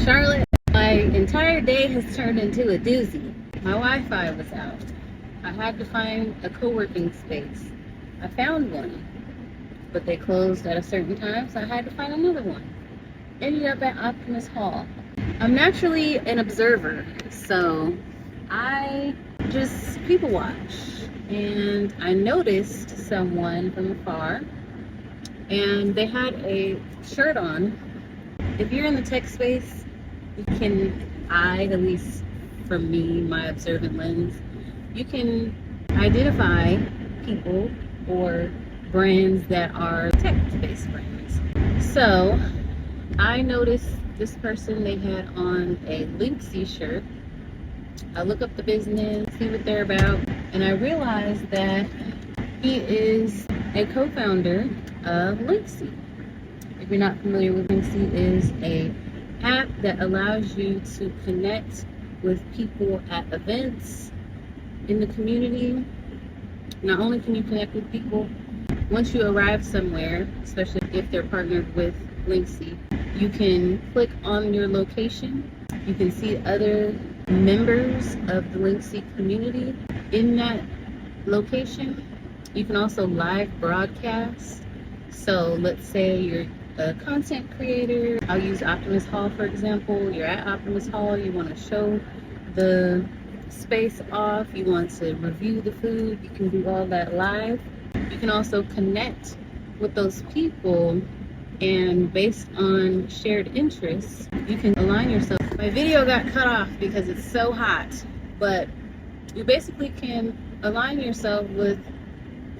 Charlotte, my entire day has turned into a doozy. My Wi-Fi was out. I had to find a co-working space. I found one, but they closed at a certain time, so I had to find another one. Ended up at Optimist Hall. I'm naturally an observer, so I just people watch. And I noticed someone from afar, and they had a shirt on. If you're in the tech space, you can, at least from me, my observant lens, you can identify people or brands that are tech-based brands. So I noticed this person, they had on a Linxy shirt. I look up the business, see what they're about, and I realized that he is a co-founder of Linxy. If you're not familiar with Linxy, is a app that allows you to connect with people at events in the community. Not only can you connect with people, once you arrive somewhere, especially if they're partnered with Linxy, you can click on your location. You can see other members of the Linxy community in that location. You can also live broadcast. So let's say you're a content creator. I'll use Optimist Hall for example. You're at Optimist Hall, you want to show the space off, you want to review the food, you can do all that live. You can also connect with those people, and based on shared interests, you can align yourself. My video got cut off because it's so hot, but you basically can align yourself with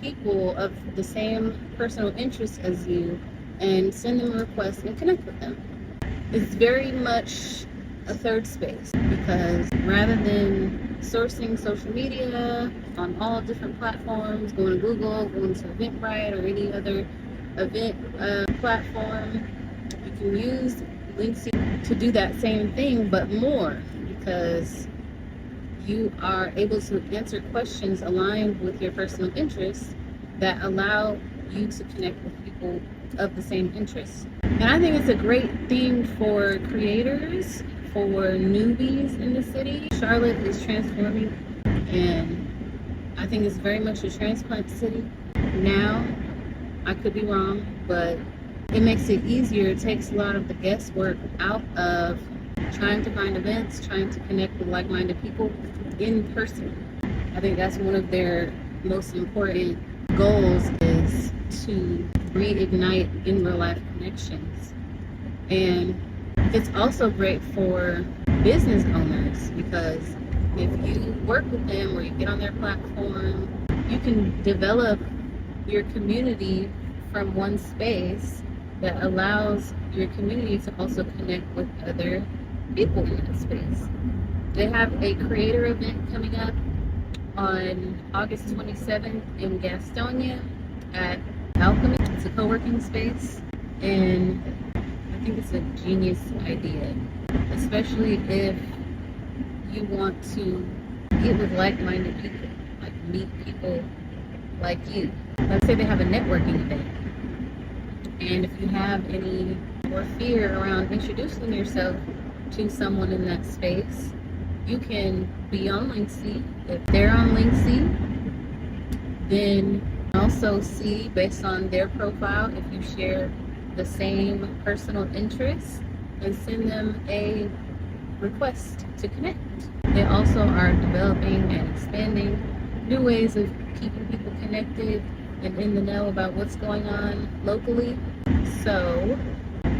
people of the same personal interests as you and send them a request and connect with them. It's very much a third space, because rather than sourcing social media on all different platforms, going to Google, going to Eventbrite or any other event platform, you can use Linxy to do that same thing, but more, because you are able to answer questions aligned with your personal interests that allow you to connect with people of the same interests. And I think it's a great thing for creators, for newbies in the city. Charlotte is transforming, and I think it's very much a transplant city now. I could be wrong, but it makes it easier. It takes a lot of the guesswork out of trying to find events, trying to connect with like-minded people in person. I think that's one of their most important goals, is to reignite in real life connections. And it's also great for business owners, because if you work with them or you get on their platform, you can develop your community from one space that allows your community to also connect with other people in that space. They have a creator event coming up on August 27th in Gastonia at Optimist. It's a co-working space, and I think it's a genius idea, especially if you want to get with like-minded people, like meet people like you. Let's say they have a networking event, and if you have any more fear around introducing yourself to someone in that space, you can be on Linxy. If they're on Linxy, then also see based on their profile if you share the same personal interests, and send them a request to connect. They also are developing and expanding new ways of keeping people connected and in the know about what's going on locally. So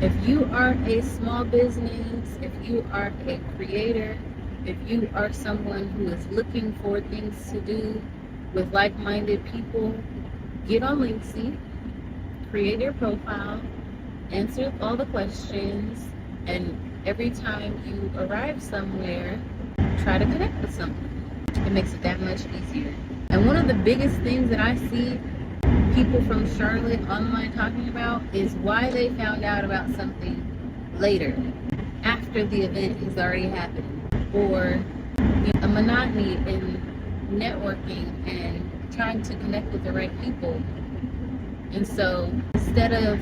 if you are a small business, if you are a creator, if you are someone who is looking for things to do with like-minded people, get on Linxy, create your profile, answer all the questions, and every time you arrive somewhere, try to connect with someone. It makes it that much easier. And one of the biggest things that I see people from Charlotte online talking about is why they found out about something later, after the event has already happened, or a monotony in networking and trying to connect with the right people. And so instead of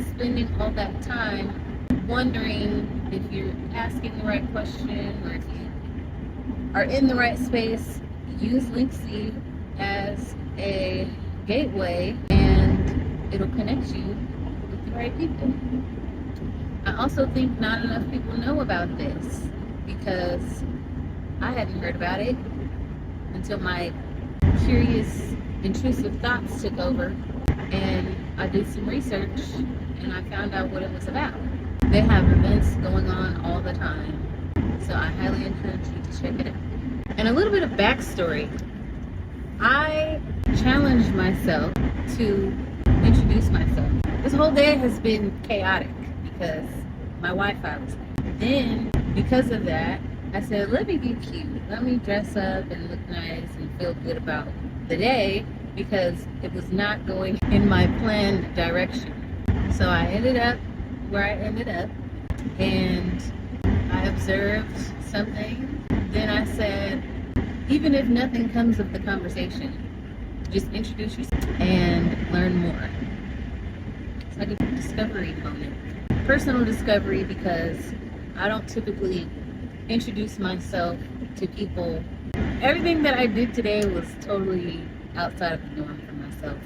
spending all that time wondering if you're asking the right question or if you are in the right space, use Linxy as a gateway and it'll connect you with the right people. I also think not enough people know about this because I hadn't heard about it until my curious, intrusive thoughts took over, and I did some research and I found out what it was about. They have events going on all the time, so I highly encourage you to check it out. And a little bit of backstory. I challenged myself to introduce myself. This whole day has been chaotic because my Wi-Fi was out. Then, because of that, I said, let me be cute. Let me dress up and look nice and feel good about the day because it was not going in my planned direction. So I ended up where I ended up and I observed something. Then I said, even if nothing comes of the conversation, just introduce yourself and learn more. It's like a discovery moment. Personal discovery because I don't typically introduce myself to people. Everything that I did today was totally outside of the norm for myself.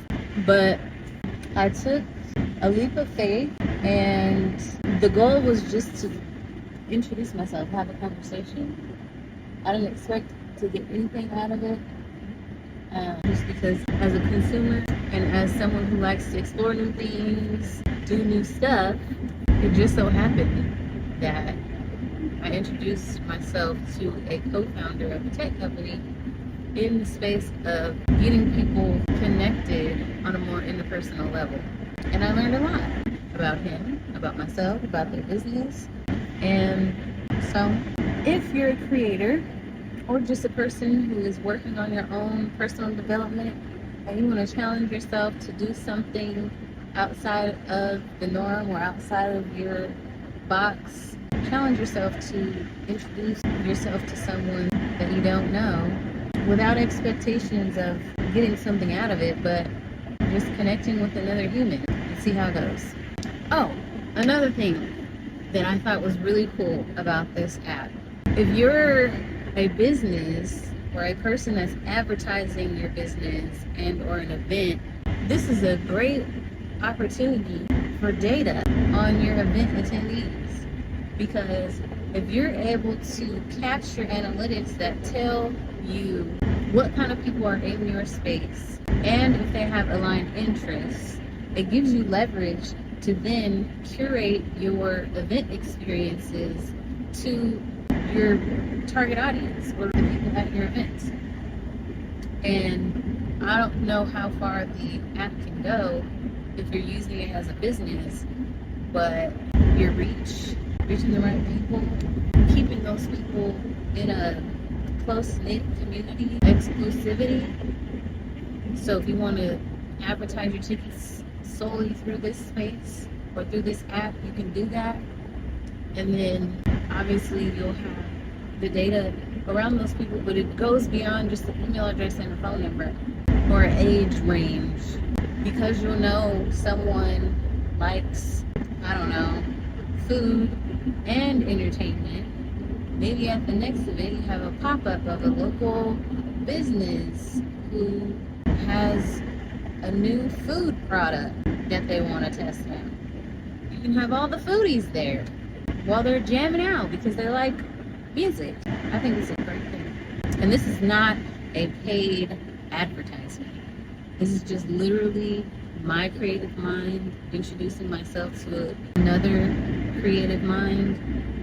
But I took a leap of faith and the goal was just to introduce myself, have a conversation. I didn't expect to get anything out of it, just because as a consumer and as someone who likes to explore new things, do new stuff, it just so happened that I introduced myself to a co-founder of a tech company in the space of getting people connected on a more interpersonal level. And I learned a lot about him, about myself, about their business. And so if you're a creator or just a person who is working on your own personal development and you want to challenge yourself to do something outside of the norm or outside of your box, challenge yourself to introduce yourself to someone that you don't know without expectations of getting something out of it, but just connecting with another human and see how it goes. Oh, another thing that I thought was really cool about this app. If you're a business or a person that's advertising your business and or an event, this is a great opportunity for data on your event attendees, because if you're able to capture analytics that tell you what kind of people are in your space and if they have aligned interests, it gives you leverage to then curate your event experiences to your target audience or the people at your events. And I don't know how far the app can go if you're using it as a business, but your reaching the right people, keeping those people in a close-knit community, exclusivity. So if you want to advertise your tickets solely through this space or through this app, you can do that. And then obviously you'll have the data around those people, but it goes beyond just the email address and a phone number or age range, because you'll know someone likes, I don't know, food and entertainment. Maybe at the next event you have a pop-up of a local business who has a new food product that they want to test out. You can have all the foodies there while they're jamming out because they like music. I think it's a great thing. And this is not a paid advertisement. This is just literally my creative mind introducing myself to another creative mind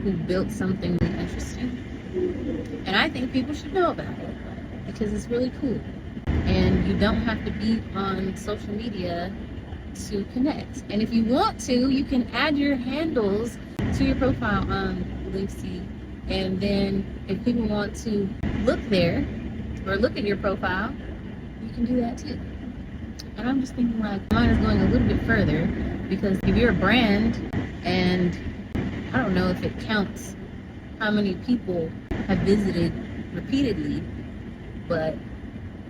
who built something really interesting. And I think people should know about it because it's really cool. And you don't have to be on social media to connect. And if you want to, you can add your handles to your profile on Linxy. And then if people want to look there or look at your profile, you can do that too. And I'm just thinking like mine is going a little bit further, because if you're a brand, and I don't know if it counts how many people have visited repeatedly, but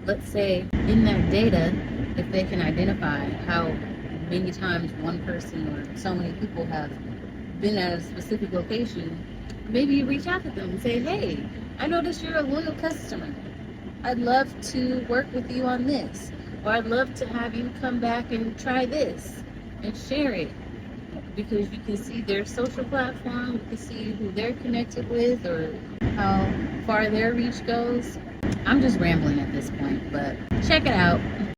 let's say in that data, if they can identify how many times one person or so many people have been at a specific location, maybe you reach out to them and say, hey, I noticed you're a loyal customer. I'd love to work with you on this. Or I'd love to have you come back and try this and share it. Because you can see their social platform, you can see who they're connected with or how far their reach goes. I'm just rambling at this point, but check it out.